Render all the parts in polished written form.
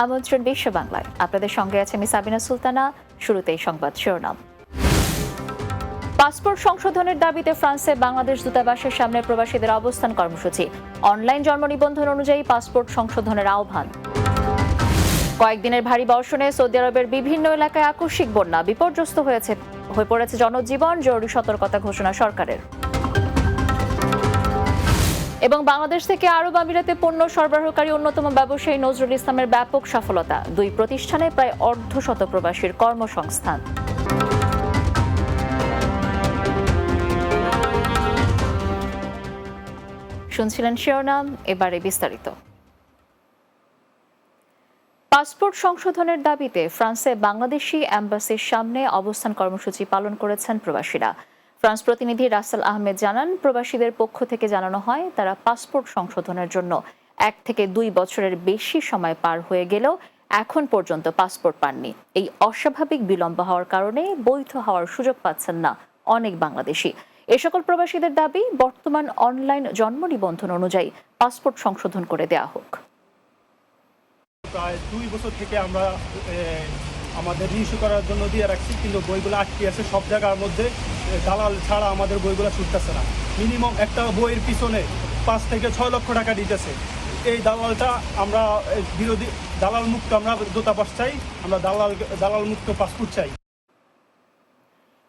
আমন্ত্রণ বিশ্ব বাংলায়, আপনাদের সঙ্গে আছে আমি সাবিনা সুলতানা। শুরুতেই সংবাদ শিরোনাম। পাসপোর্ট সংশোধনের দাবিতে ফ্রান্সে বাংলাদেশ দূতাবাসের সামনে প্রবাসীদের অবস্থান কর্মসূচি। অনলাইন জন্ম নিবন্ধন অনুযায়ী পাসপোর্ট সংশোধনের আহ্বান। কয়েকদিনের ভারী বর্ষণে সৌদি আরবের বিভিন্ন এলাকায় আকস্মিক বন্যা, বিপর্যস্ত হয়ে পড়েছে জনজীবন, জরুরি সতর্কতা ঘোষণা সরকারের। এবং বাংলাদেশ থেকে আরব আমিরাতে পণ্য সরবরাহকারী অন্যতম ব্যবসায়ী নজরুল ইসলামের ব্যাপক সফলতা, 2 প্রতিষ্ঠানে প্রায় অর্ধশত প্রবাসীর কর্মসংস্থান। শুনছিলেন শিরোনাম, এবারে বিস্তারিত। পাসপোর্ট সংশোধনের দাবিতে ফ্রান্সে বাংলাদেশি অ্যাম্বাসির সামনে অবস্থান কর্মসূচি পালন করেছেন প্রবাসীরা। ফ্রান্স প্রতিনিধি রাসেল আহমেদ জানান, প্রবাসীদের পক্ষ থেকে জানানো হয় তারা পাসপোর্ট সংশোধনের জন্য 1 থেকে 2 বছরের বেশি সময় পার হয়ে গেলেও এখন পর্যন্ত পাসপোর্ট পাননি। এই অস্বাভাবিক বিলম্ব হওয়ার কারণে বৈধ হওয়ার সুযোগ পাচ্ছেন না অনেক বাংলাদেশি। এ সকল প্রবাসীদের দাবি, বর্তমান অনলাইন জন্ম নিবন্ধন অনুযায়ী পাসপোর্ট সংশোধন করে দেওয়া হোক। প্রায় 2 বছর থেকে আমরা আমাদের রিইস্যু করার জন্য দিয়ে রাখছি, কিন্তু বইগুলো আটকে আছে সব জায়গার মধ্যে। দালাল ছাড়া আমাদের বইগুলো ছুটতেছে না। মিনিমাম একটা বইয়ের পিছনে 5 থেকে 6 লক্ষ টাকা দিতেছে। এই দালালটা আমরা বিরোধী, দালাল মুক্ত আমরা দূতাবাস চাই, আমরা দালাল মুক্ত পাসপোর্ট চাই।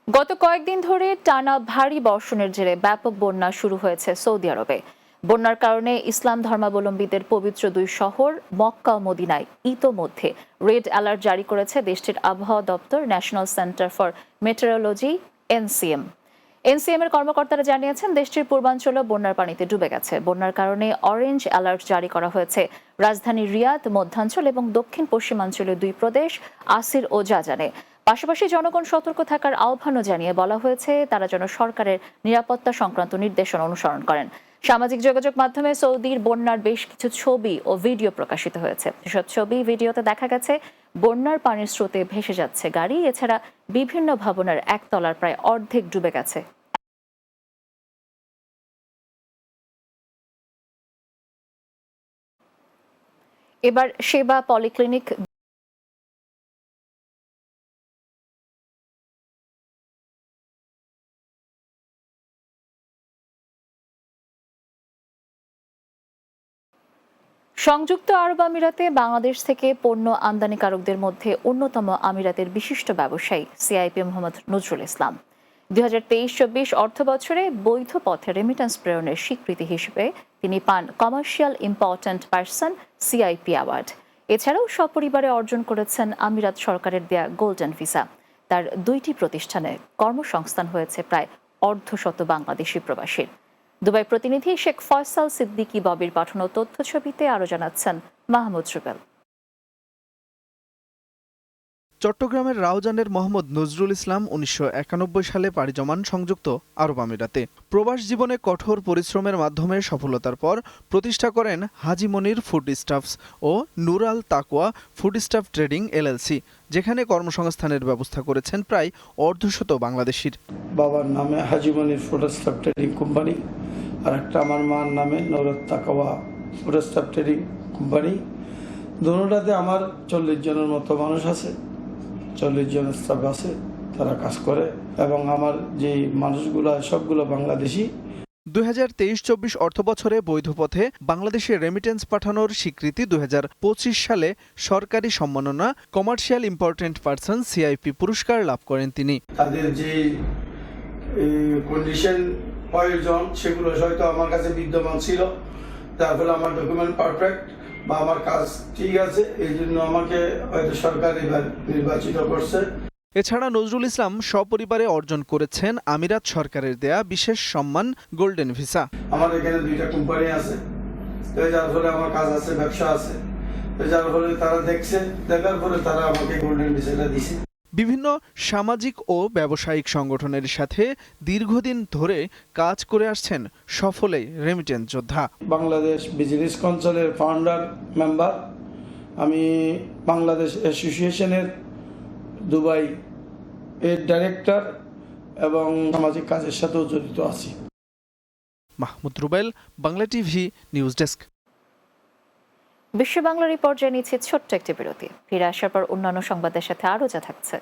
গত কয়েকদিন ধরে টানা ভারী বর্ষণের জেরে ব্যাপক বন্যা শুরু হয়েছে সৌদি আরবে। বন্যার কারণে ইসলাম ধর্মাবলম্বীদের পবিত্র 2 শহর মক্কা ও মদিনায় ইতোমধ্যে রেড অ্যালার্ট জারি করেছে দেশটির আবহাওয়া দপ্তর, national centre for metrology, NCM এর কর্মকর্তারা জানিয়েছেন, দেশটির পূর্বাঞ্চল বন্যার পানিতে ডুবে গেছে। বন্যার কারণে অরেঞ্জ অ্যালার্ট জারি করা হয়েছে রাজধানী রিয়াদ, মধ্যাঞ্চল এবং দক্ষিণ পশ্চিমাঞ্চলের 2 প্রদেশ আসির ও জাজানে। পাশাপাশি জনগণ সতর্ক থাকার আহ্বানও জানিয়ে বলা হয়েছে তারা যেন সরকারের নিরাপত্তা সংক্রান্ত নির্দেশনা অনুসরণ করেন। সামাজিক যোগাযোগ মাধ্যমে সৌদির বন্যার বেশ কিছু ছবি ও ভিডিও প্রকাশিত হয়েছে। যেসব ছবি ভিডিওতে দেখা গেছে বন্যার পানির স্রোতে ভেসে যাচ্ছে গাড়ি, এছাড়া বিভিন্ন ভবনের একতলার প্রায় অর্ধেক ডুবে গেছে। এবার সেবা পলিক্লিনিক সংযুক্ত আরব আমিরাতে বাংলাদেশ থেকে পণ্য আমদানিকারকদের মধ্যে অন্যতম আমিরাতের বিশিষ্ট ব্যবসায়ী সিআইপি মোহাম্মদ নজরুল ইসলাম 2023-24 অর্থ বছরে বৈধ পথে রেমিটেন্স প্রেরণের স্বীকৃতি হিসেবে তিনি পান commercial important person CIP award. এছাড়াও সপরিবারে অর্জন করেছেন আমিরাত সরকারের দেয়া গোল্ডেন ভিসা। তার 2টি প্রতিষ্ঠানে কর্মসংস্থান হয়েছে প্রায় অর্ধশত বাংলাদেশি প্রবাসীর। দুবাই প্রতিনিধি শেখ ফয়সাল সিদ্দিকী ববির পাঠানো তথ্য ছবিতে আরো জানাচ্ছেন মাহমুদ রুবেল। চট্টগ্রামের রাউজানের মোহাম্মদ নজরুল ইসলাম 1991 সালে পাড়ি জমান সংযুক্ত আরব আমিরাতে। প্রবাস জীবনে কঠোর পরিশ্রমের মাধ্যমে সফলতার পর প্রতিষ্ঠা করেন হাজি মনির ফুড স্টাফস ও নুরাল তাকওয়া ফুড স্টাফ ট্রেডিং এলএলসি, যেখানে কর্মসংস্থানের ব্যবস্থা করেছেন প্রায় অর্ধশত বাংলাদেশির। বাবার নামে হাজি মনির ফুড স্টাফ ট্রেডিং কোম্পানি, আর একটা আমার মার নামে নুরাল তাকওয়া ফুড স্টাফ ট্রেডিং কোম্পানি। দুটোটাতে আমার 40 জনের মতো মানুষ আছে, 40 জন স্টাফ আছে, তারা কাজ করে এবং আমার যে মানুষগুলো সবগুলো বাংলাদেশি। 2023-24 অর্থ বছরে বৈধ পথে বাংলাদেশে রেমিটেন্স পাঠানোর স্বীকৃতি 2025 সালে সরকারি সম্মাননা কমার্শিয়াল ইম্পর্টেন্ট পারসন সিআইপি পুরস্কার লাভ করেন তিনি। তাদের যে কন্ডিশন প্রয়োজন সেগুলো হয়তো আমার কাছে বিদ্যমান ছিল, তার ফলে আমার ডকুমেন্ট পারফেক্ট বা আমার কাজ ঠিক আছে, এই জন্য আমাকে হয়তো সরকার এবার নির্বাচিত করছে। এছাড়া নজরুল ইসলাম সপরিবারে অর্জন করেছেন আমিরাত সরকারের দেয়া বিশেষ সম্মান গোল্ডেন ভিসা। আমার এখানে 2টা কোম্পানি আছে, যার ফলে আমার কাজ আছে, ব্যবসা আছে, যার ফলে তারা দেখছে, দেখার পরে তারা আমাকে গোল্ডেন ভিসাটা দিছে। বিভিন্ন সামাজিক ও ব্যবসায়িক সংগঠনের সাথে দীর্ঘদিন ধরে কাজ করে আসছেন সফলে রেমিটেন্স যোদ্ধা। বাংলাদেশ বিজনেস কাউন্সিলের ফাউন্ডার মেম্বার, আমি বাংলাদেশ অ্যাসোসিয়েশনের দুবাই এর ডাইরেক্টর এবং সামাজিক কাজের সাথেও জড়িত আছি। Mahmud Rubel, Bangla TV news desk. বিশ্ব বাংলা রিপোর্ট জানিয়েছে ছোট্ট একটি বিরতি। ফিরে আসার পর অন্যান্য সংবাদের সাথে আরও যা থাকছে।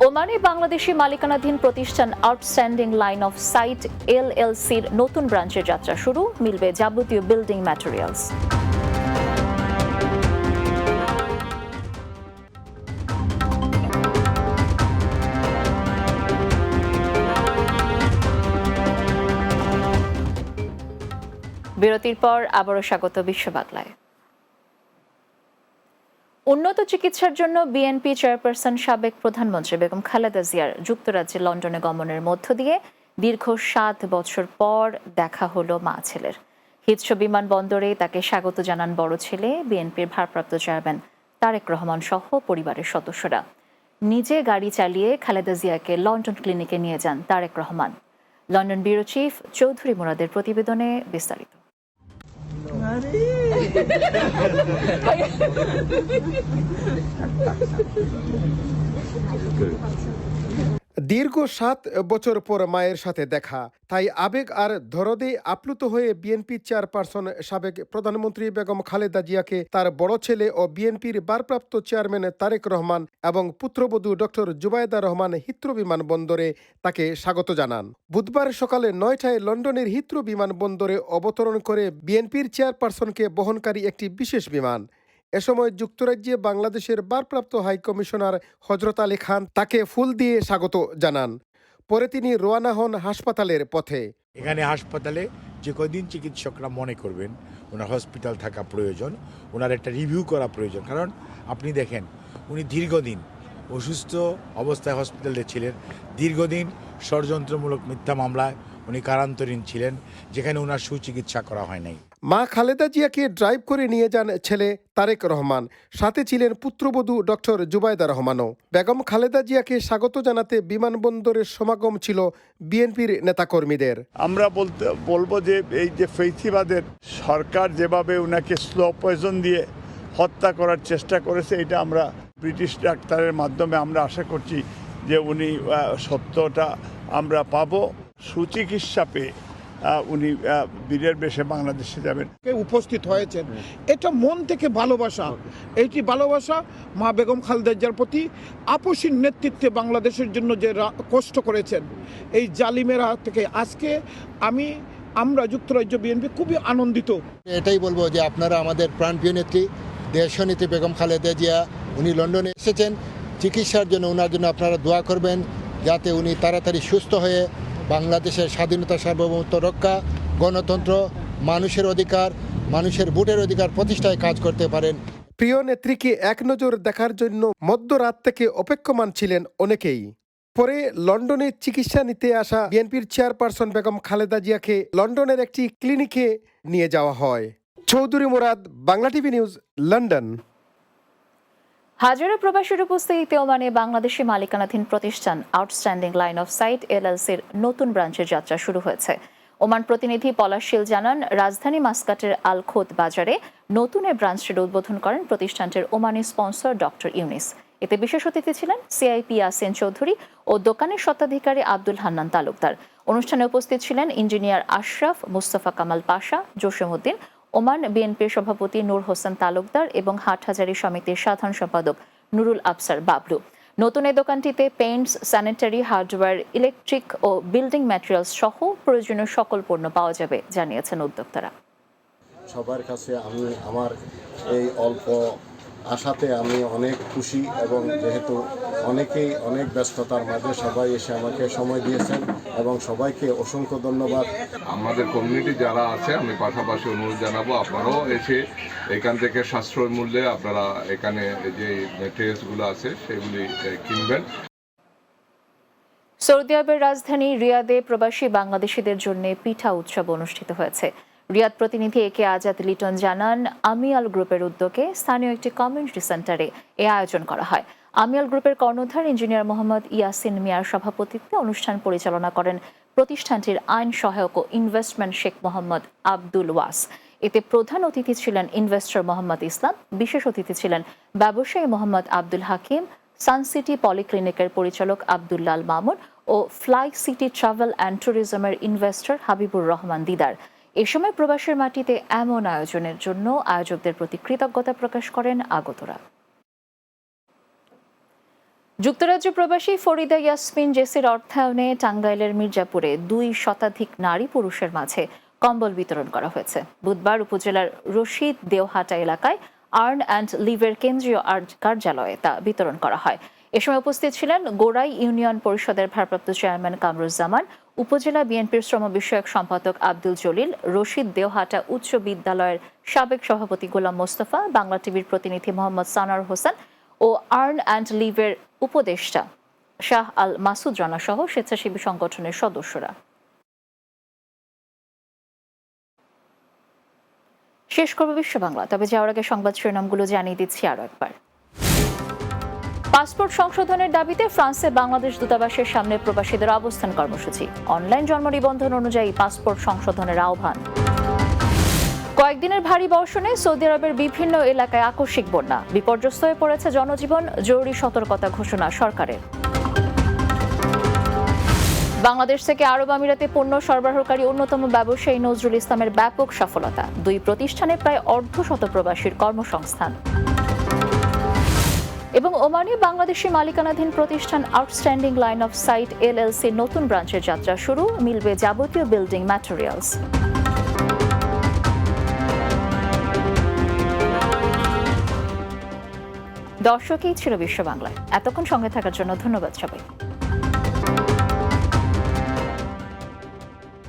ওমানে বাংলাদেশি মালিকানাধীন প্রতিষ্ঠান আউটস্ট্যান্ডিং লাইন অফ সাইট এলএলসির নতুন ব্রাঞ্চের যাত্রা শুরু, মিলবে যাবতীয় বিল্ডিং ম্যাটেরিয়ালস। বিরতির পর আবারও স্বাগত বিশ্ব বাংলায়। উন্নত চিকিৎসার জন্য বিএনপি চেয়ারপারসন সাবেক প্রধানমন্ত্রী বেগম খালেদা জিয়ার যুক্তরাজ্যে লন্ডনে গমনের মধ্য দিয়ে দীর্ঘ 7 বছর পর দেখা হলো মা ছেলের। হিথ্রো বিমানবন্দরে তাকে স্বাগত জানান বড় ছেলে বিএনপির ভারপ্রাপ্ত চেয়ারম্যান তারেক রহমান সহ পরিবারের সদস্যরা। নিজে গাড়ি চালিয়ে খালেদা জিয়াকে লন্ডন ক্লিনিকে নিয়ে যান Tarek Rahman. London bureau chief Chowdhury মুরাদের প্রতিবেদনে বিস্তারিত। দীর্ঘ 7 বছর পর মায়ের সাথে দেখা, তাই আবেগ আর দরদে আপ্লুত হয়ে বিএনপি চেয়ারপারসন সাবেক প্রধানমন্ত্রী বেগম খালেদা জিয়াকে তার বড় ছেলে ও বিএনপির ভারপ্রাপ্ত চেয়ারম্যান তারেক রহমান এবং পুত্রবধূ ডক্টর জুবাইদা রহমান হিথ্রো বিমানবন্দরে তাকে স্বাগত জানান। বুধবার সকালে 9টায় লন্ডনের হিথ্রো বিমানবন্দরে অবতরণ করে বিএনপির চেয়ারপারসনকে বহনকারী একটি বিশেষ বিমান। এ সময় যুক্তরাজ্যে বাংলাদেশের ভারপ্রাপ্ত হাইকমিশনার হজরত আলী খান তাকে ফুল দিয়ে স্বাগত জানান। পরে তিনি রওনা হন হাসপাতালের পথে। এখানে হাসপাতালে যে কদিন চিকিৎসকরা মনে করবেন ওনার হসপিটাল থাকা প্রয়োজন, ওনার একটা রিভিউ করা প্রয়োজন, কারণ আপনি দেখেন উনি দীর্ঘদিন অসুস্থ অবস্থায় হসপিটালে ছিলেন, দীর্ঘদিন ষড়যন্ত্রমূলক মিথ্যা মামলায় উনি কারান্তরীণ ছিলেন, যেখানে ওনার সুচিকিৎসা করা হয় নাই। মা খালেদা জিয়াকে ড্রাইভ করে নিয়ে যান ছেলে তারেক রহমান, সাথে ছিলেন পুত্রবধূ ডক্টর জুবাইদা রহমানও। বেগম খালেদা জিয়াকে স্বাগত জানাতে বিমানবন্দরের সমাগম ছিল বিএনপির নেতাকর্মীদের। আমরা বলবো যে এই যে ফেসিবাদের সরকার যেভাবে ওনাকে স্লো পয়জন দিয়ে হত্যা করার চেষ্টা করেছে, এটা আমরা ব্রিটিশ ডাক্তারের মাধ্যমে আমরা আশা করছি যে উনি সত্যটা আমরা পাবো। সুচিকিৎসা পেয়ে উনি বীরের বেশে বাংলাদেশে যাবেন। উপস্থিত হয়েছেন, এটা মন থেকে ভালোবাসা। এইটি ভালোবাসা মা বেগম খালেদা জিয়ার প্রতি আপসীন নেতৃত্বে বাংলাদেশের জন্য যে কষ্ট করেছেন এই জালিমের হাত থেকে আজকে আমরা যুক্তরাজ্য বিএনপি খুবই আনন্দিত। এটাই বলবো যে আপনারা আমাদের প্রাণপ্রিয় নেত্রী দেশনেত্রী বেগম খালেদা জিয়া উনি লন্ডনে এসেছেন চিকিৎসার জন্য, ওনার জন্য আপনারা দোয়া করবেন যাতে উনি তাড়াতাড়ি সুস্থ হয়ে বাংলাদেশের স্বাধীনতা সার্বভৌমত্ব রক্ষা, গণতন্ত্র, মানুষের অধিকার, মানুষের ভোটের অধিকার প্রতিষ্ঠায় কাজ করতে পারেন। প্রিয় নেত্রীকে এক নজর দেখার জন্য মধ্যরাত থেকে অপেক্ষমান ছিলেন অনেকেই। পরে লন্ডনে চিকিৎসা নিতে আসা বিএনপির চেয়ারপারসন বেগম খালেদা জিয়াকে লন্ডনের একটি ক্লিনিকে নিয়ে যাওয়া হয়। Chowdhury Murad, Bangla TV news, London. হাজারো প্রবাসীর উপস্থিতিতে ওমানে বাংলাদেশি মালিকানাধীন প্রতিষ্ঠান আউটস্ট্যান্ডিং লাইন অফ সাইট এলএলসির নতুন ব্রাঞ্চের যাত্রা শুরু হয়েছে। ওমান প্রতিনিধি পলাশ শীল জানান, রাজধানী মাসকাটের আল খোদ বাজারে নতুন এই ব্রাঞ্চটির উদ্বোধন করেন প্রতিষ্ঠানটির ওমানি স্পন্সর ডক্টর ইউনিস। এতে বিশেষ অতিথি ছিলেন সিআইপি ইয়াসিন চৌধুরী ও দোকানের স্বত্বাধিকারী আব্দুল হান্নান তালুকদার। অনুষ্ঠানে উপস্থিত ছিলেন ইঞ্জিনিয়ার আশরাফ, মুস্তফা কামাল পাশা, জসিমউদ্দিন, ওমান বিএনপির সভাপতি নূর হোসেন তালুকদার এবং হাটহাজারী সমিতির সাধারণ সম্পাদক নুরুল আফসার বাবলু। নতুন এই দোকানটিতে পেইন্টস, স্যানিটারি, হার্ডওয়্যার, ইলেকট্রিক ও বিল্ডিং ম্যাটেরিয়ালস সহ প্রয়োজনীয় সকল পণ্য পাওয়া যাবে জানিয়েছেন উদ্যোক্তারা। সবার কাছে আমি আমার এই অল্প আশাতে আমি অনেক খুশি, এবং যেহেতু অনেকেই অনেক ব্যস্ততার মাঝে সবাই এসে আমাকে সময় দিয়েছেন এবং সবাইকে অসংখ্য ধন্যবাদ। আমাদের কমিউনিটি যারা আছে আমি পাশাপাশি অনুরোধ জানাবো আপনারাও এসে এখান থেকে সাশ্রয় মূল্যে আপনারা এখানে যে ম্যাটেরিয়ালসগুলো আছে সেগুলি কিনবেন। সৌদি আরবের রাজধানী রিয়াদে প্রবাসী বাংলাদেশিদের জন্য পিঠা উৎসব অনুষ্ঠিত হয়েছে। রিয়াদ প্রতিনিধি একে আজাদ লিটন জানান, আমিয়াল গ্রুপের উদ্যোগে স্থানীয় একটি কমিউনিটি সেন্টারে এ আয়োজন করা হয়। আমিয়াল গ্রুপের কর্ণধার ইঞ্জিনিয়ার মোহাম্মদ ইয়াসিন মিয়ার সভাপতিত্বে অনুষ্ঠান পরিচালনা করেন প্রতিষ্ঠানটির আইন সহায়ক ও ইনভেস্টমেন্ট শেখ মোহাম্মদ আব্দুল ওয়াস। এতে প্রধান অতিথি ছিলেন ইনভেস্টর মোহাম্মদ ইসলাম, বিশেষ অতিথি ছিলেন ব্যবসায়ী মোহাম্মদ আব্দুল হাকিম, সানসিটি পলিক্লিনিকের পরিচালক আব্দুল্লাল মামুন ও ফ্লাই সিটি ট্রাভেল অ্যান্ড ট্যুরিজমের ইনভেস্টর হাবিবুর রহমান দিদার। এ সময় প্রবাসের মাটিতে এমন আয়োজনের জন্য আয়োজকদের প্রতি কৃতজ্ঞতা প্রকাশ করেন আগতরা। যুক্তরাজ্য প্রবাসী ফরিদা ইয়াসমিন জেসির অর্থায়নে টাঙ্গাইলের মির্জাপুরে 2 শতাধিক নারী পুরুষের মাঝে কম্বল বিতরণ করা হয়েছে। বুধবার উপজেলার রশিদ দেওহাটা এলাকায় আর্ন অ্যান্ড লিভের কেন্দ্রীয় কার্যালয়ে তা বিতরণ করা হয়। এ সময় উপস্থিত ছিলেন গোড়াই ইউনিয়ন পরিষদের ভারপ্রাপ্ত চেয়ারম্যান কামরুজ্জামান, উপজেলা বিএনপির শ্রম বিষয়ক সম্পাদক আব্দুল জলিল, রশিদ দেওহাটা উচ্চ বিদ্যালয়ের সাবেক সভাপতি গোলাম মোস্তফা, বাংলা টিভির প্রতিনিধি মোহাম্মদ সানার হোসেন ও আর্ন অ্যান্ড লিভের উপদেষ্টা শাহ আল মাসুদ রানা সহ স্বেচ্ছাসেবী সংগঠনের সদস্যরা। শেষ করব বিশ্ব বাংলা, তবে যাওয়ার আগে সংবাদ শিরোনামগুলো জানিয়ে দিচ্ছি আরো একবার। পাসপোর্ট সংশোধনের দাবিতে ফ্রান্সে বাংলাদেশ দূতাবাসের সামনে প্রবাসীদের অবস্থান কর্মসূচি। অনলাইন জন্ম নিবন্ধন অনুযায়ী পাসপোর্ট সংশোধনের আহ্বান। কয়েকদিনের ভারী বর্ষণে সৌদি আরবের বিভিন্ন এলাকায় আকস্মিক বন্যা, বিপর্যস্ত হয়ে পড়েছে জনজীবন, জরুরি সতর্কতা ঘোষণা সরকারের। বাংলাদেশ থেকে আরব আমিরাতে পণ্য সরবরাহকারী অন্যতম ব্যবসায়ী নজরুল ইসলামের ব্যাপক সফলতা, 2 প্রতিষ্ঠানে প্রায় অর্ধশত প্রবাসীর কর্মসংস্থান। এবং ওমানে বাংলাদেশি মালিকানাধীন প্রতিষ্ঠান outstanding line of sight LLC নতুন ব্রাঞ্চের যাত্রা শুরু, মিলবে যাবতীয় বিল্ডিং ম্যাটেরিয়ালস। দর্শকই ছিল বিশ্ব বাংলায়। এতক্ষণ সঙ্গে থাকার জন্য ধন্যবাদ সবাই।